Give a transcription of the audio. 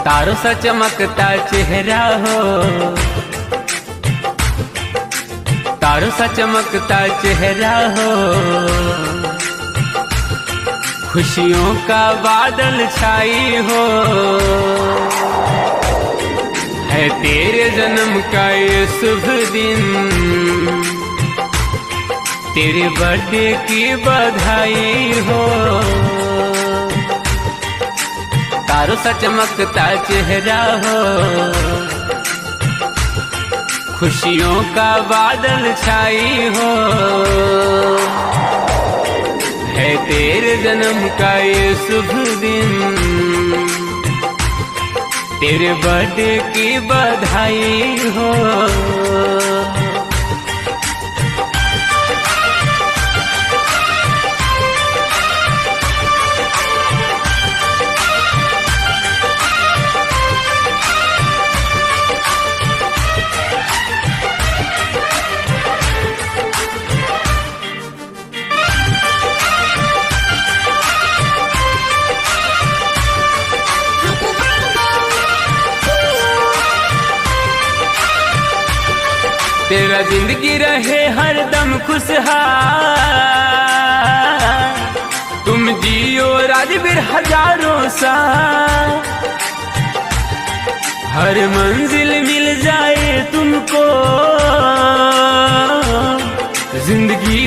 तारो सा चमकता चेहरा हो, तारो सा चमकता चेहरा हो, खुशियों का बादल छाई हो, है तेरे जन्म का ये शुभ दिन, तेरे बर्थडे की बधाई हो। तारों सा चमकता चेहरा हो, खुशियों का बादल छाई हो, है तेरे जन्म का ये शुभ दिन, तेरे बर्थडे की बधाई हो। तेरा जिंदगी रहे हरदम खुशहाल, तुम जियो राजवीर हजारों साल, हर मंजिल मिल जाए तुमको जिंदगी